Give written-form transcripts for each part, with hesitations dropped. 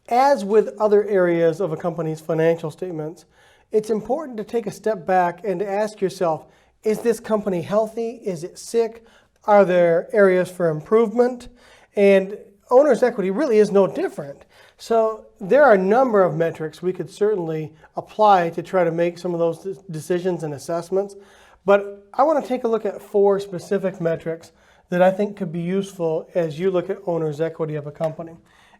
as with other areas of a company's financial statements, it's important to take a step back and to ask yourself, is this company healthy? Is it sick? Are there areas for improvement? And owner's equity really is no different. So there are a number of metrics we could certainly apply to try to make some of those decisions and assessments. But I want to take a look at 4 specific metrics that I think could be useful as you look at owner's equity of a company.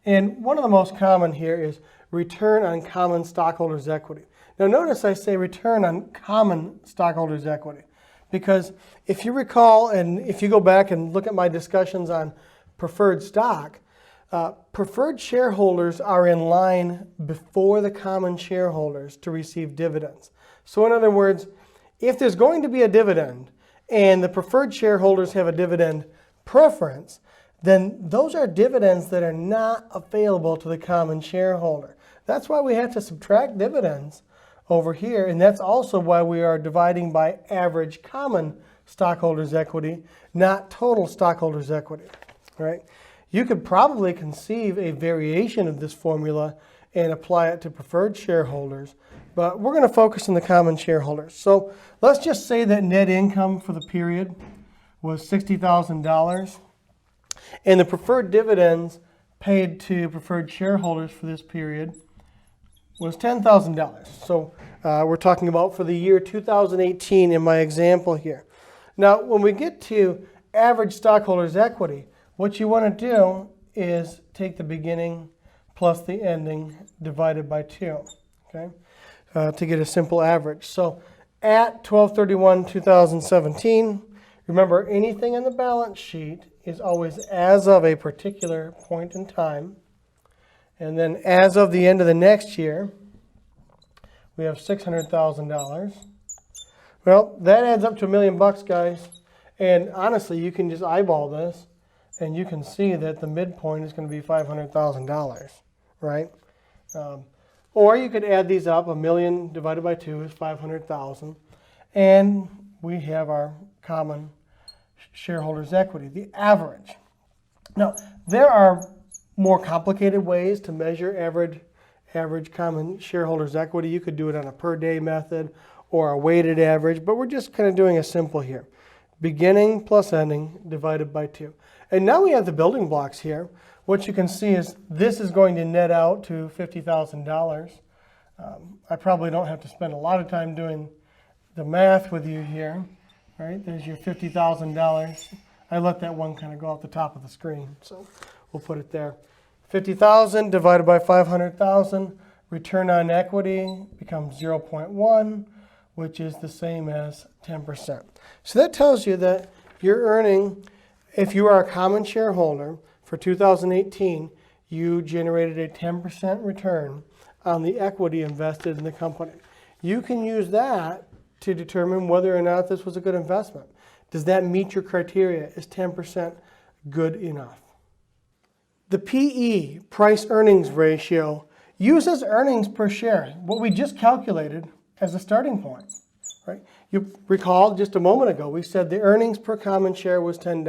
And one of the most common here is return on common stockholders' equity. Now notice I say return on common stockholders' equity, because if you recall, and if you go back and look at my discussions on preferred stock, preferred shareholders are in line before the common shareholders to receive dividends. So in other words, if there's going to be a dividend and the preferred shareholders have a dividend preference, then those are dividends that are not available to the common shareholder. That's why we have to subtract dividends over here, and that's also why we are dividing by average common stockholders' equity, not total stockholders' equity, right? You could probably conceive a variation of this formula and apply it to preferred shareholders, but we're going to focus on the common shareholders. So let's just say that net income for the period was $60,000, and the preferred dividends paid to preferred shareholders for this period was $10,000. So we're talking about for the year 2018 in my example here. Now, when we get to average stockholders' equity, what you want to do is take the beginning plus the ending divided by 2, okay, to get a simple average. So at 12/31/2017, remember anything in the balance sheet is always as of a particular point in time. And then as of the end of the next year, we have $600,000. Well, that adds up to $1 million, guys. And honestly, you can just eyeball this, and you can see that the midpoint is going to be $500,000, right? Or you could add these up. 1 million divided by 2 is 500,000. And we have our common shareholders' equity, the average. Now, there are more complicated ways to measure average common shareholders' equity. You could do it on a per day method or a weighted average, but we're just kind of doing a simple here. Beginning plus ending divided by 2. And now we have the building blocks here. What you can see is this is going to net out to $50,000. I probably don't have to spend a lot of time doing the math with you here. Right? There's your $50,000. I let that one kind of go off the top of the screen, so we'll put it there. 50,000 divided by 500,000, return on equity becomes 0.1, which is the same as 10%. So that tells you that you're earning, if you are a common shareholder for 2018, you generated a 10% return on the equity invested in the company. You can use that to determine whether or not this was a good investment. Does that meet your criteria? Is 10% good enough? The PE, price earnings ratio, uses earnings per share, what we just calculated, as a starting point, right? You recall just a moment ago, we said the earnings per common share was $10.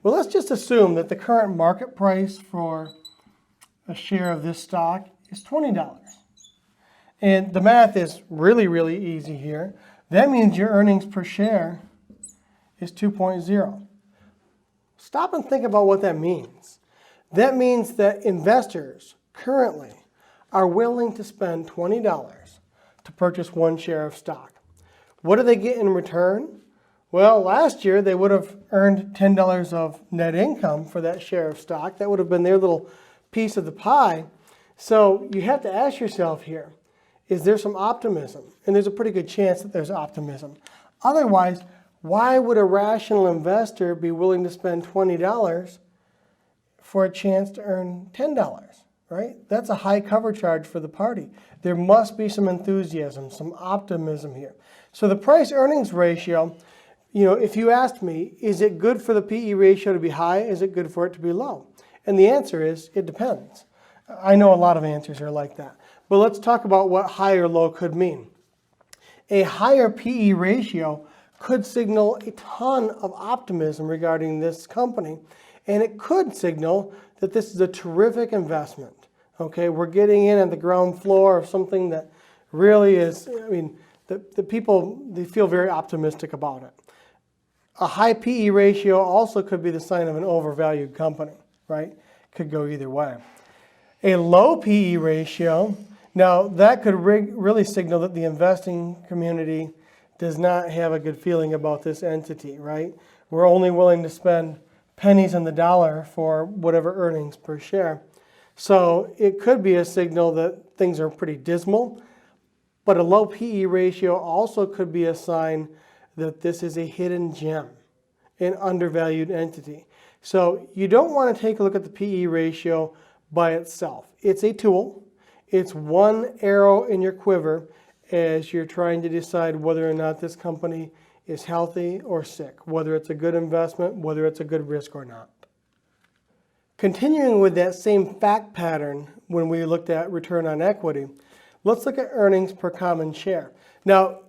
Well, let's just assume that the current market price for a share of this stock is $20. And the math is really, really easy here. That means your earnings per share is 2.0. Stop and think about what that means. That means that investors currently are willing to spend $20 to purchase 1 share of stock. What do they get in return? Well, last year they would have earned $10 of net income for that share of stock. That would have been their little piece of the pie. So you have to ask yourself here, is there some optimism? And there's a pretty good chance that there's optimism. Otherwise, why would a rational investor be willing to spend $20 for a chance to earn $10, right? That's a high cover charge for the party. There must be some enthusiasm, some optimism here. So the price earnings ratio, if you asked me, is it good for the PE ratio to be high? Is it good for it to be low? And the answer is, it depends. I know a lot of answers are like that. But let's talk about what high or low could mean. A higher PE ratio could signal a ton of optimism regarding this company, and it could signal that this is a terrific investment. Okay, we're getting in at the ground floor of something that really is, I mean, the people, they feel very optimistic about it. A high PE ratio also could be the sign of an overvalued company, right? Could go either way. A low PE ratio, now that could really signal that the investing community does not have a good feeling about this entity, right? We're only willing to spend pennies on the dollar for whatever earnings per share. So it could be a signal that things are pretty dismal, but a low PE ratio also could be a sign that this is a hidden gem, an undervalued entity. So you don't want to take a look at the PE ratio by itself. It's a tool. It's one arrow in your quiver as you're trying to decide whether or not this company is healthy or sick, whether it's a good investment, whether it's a good risk or not. Continuing with that same fact pattern when we looked at return on equity, let's look at earnings per common share. Now,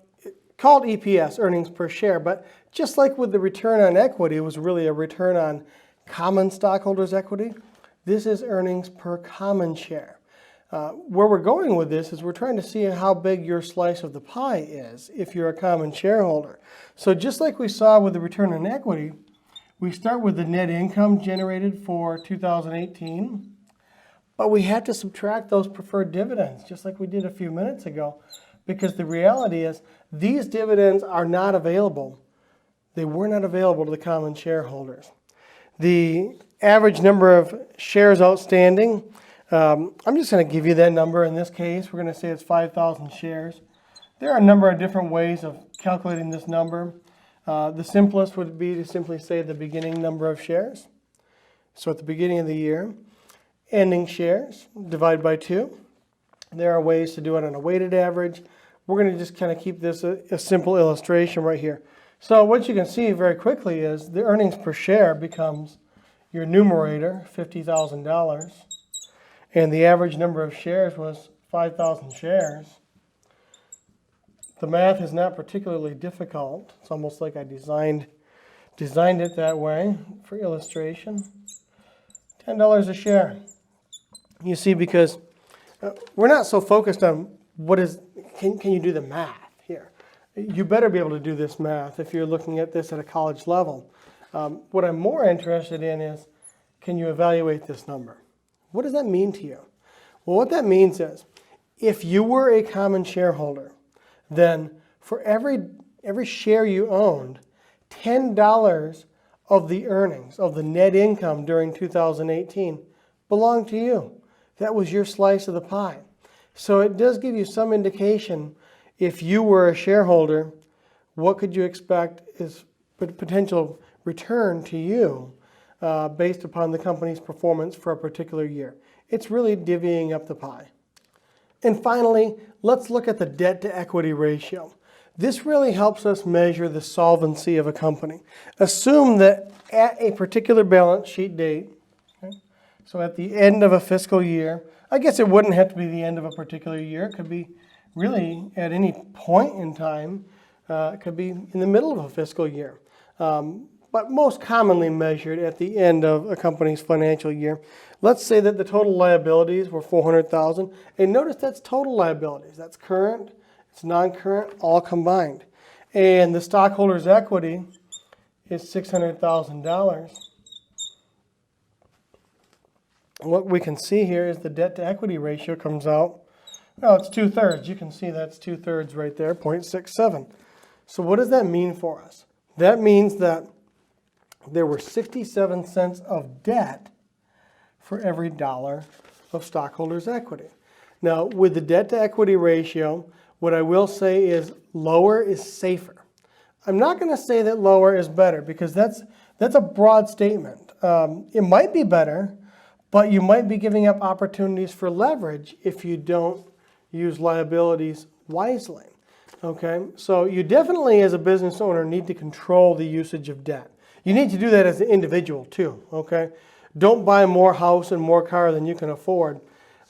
called EPS, earnings per share, but just like with the return on equity, it was really a return on common stockholders' equity. This is earnings per common share. Where we're going with this is we're trying to see how big your slice of the pie is if you're a common shareholder. So just like we saw with the return on equity, we start with the net income generated for 2018, but we have to subtract those preferred dividends, just like we did a few minutes ago, because the reality is these dividends are not available. They were not available to the common shareholders. The average number of shares outstanding, I'm just going to give you that number in this case. We're going to say it's 5,000 shares. There are a number of different ways of calculating this number. The simplest would be to simply say the beginning number of shares. So at the beginning of the year, ending shares, divide by 2. There are ways to do it on a weighted average. We're going to just kind of keep this a simple illustration right here. So what you can see very quickly is the earnings per share becomes your numerator, $50,000, and the average number of shares was 5,000 shares. The math is not particularly difficult. It's almost like I designed it that way for illustration. $10 a share. You see, because we're not so focused on can you do the math here. You better be able to do this math if you're looking at this at a college level. What I'm more interested in is, can you evaluate this number? What does that mean to you? Well, what that means is, if you were a common shareholder, then for every share you owned, $10 of the earnings, of the net income during 2018 belonged to you. That was your slice of the pie. So it does give you some indication, if you were a shareholder, what could you expect is potential return to you based upon the company's performance for a particular year. It's really divvying up the pie. And finally, let's look at the debt to equity ratio. This really helps us measure the solvency of a company. Assume that at a particular balance sheet date, okay, so at the end of a fiscal year, I guess it wouldn't have to be the end of a particular year. It could be really at any point in time. It could be in the middle of a fiscal year. But most commonly measured at the end of a company's financial year. Let's say that the total liabilities were $400,000. And notice that's total liabilities. That's current, it's non-current, all combined. And the stockholders' equity is $600,000. What we can see here is the debt to equity ratio comes out. Well, it's 2/3. You can see that's 2/3 right there, 0.67. So what does that mean for us? That means that there were 67 cents of debt for every dollar of stockholders' equity. Now, with the debt to equity ratio, what I will say is lower is safer. I'm not going to say that lower is better because that's a broad statement. It might be better, but you might be giving up opportunities for leverage if you don't use liabilities wisely. Okay, so you definitely, as a business owner, need to control the usage of debt. You need to do that as an individual too. Okay, don't buy more house and more car than you can afford.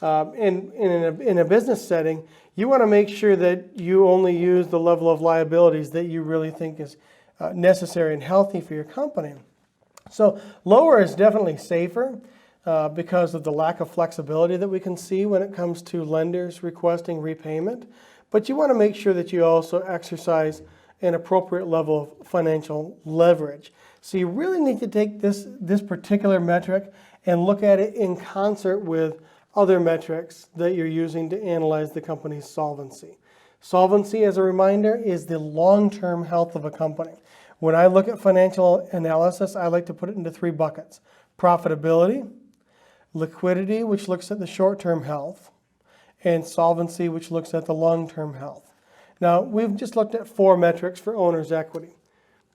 In a business setting, you want to make sure that you only use the level of liabilities that you really think is necessary and healthy for your company. So lower is definitely safer. because of the lack of flexibility that we can see when it comes to lenders requesting repayment. But you want to make sure that you also exercise an appropriate level of financial leverage. So you really need to take this particular metric and look at it in concert with other metrics that you're using to analyze the company's solvency. Solvency, as a reminder, is the long-term health of a company. When I look at financial analysis, I like to put it into 3 buckets: profitability, liquidity, which looks at the short-term health, and solvency, which looks at the long-term health. Now, we've just looked at 4 metrics for owner's equity.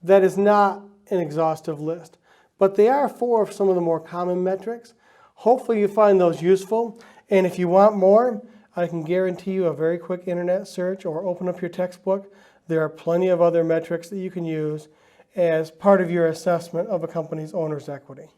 That is not an exhaustive list, but they are 4 of some of the more common metrics. Hopefully you find those useful, and if you want more, I can guarantee you a very quick internet search or open up your textbook. There are plenty of other metrics that you can use as part of your assessment of a company's owner's equity.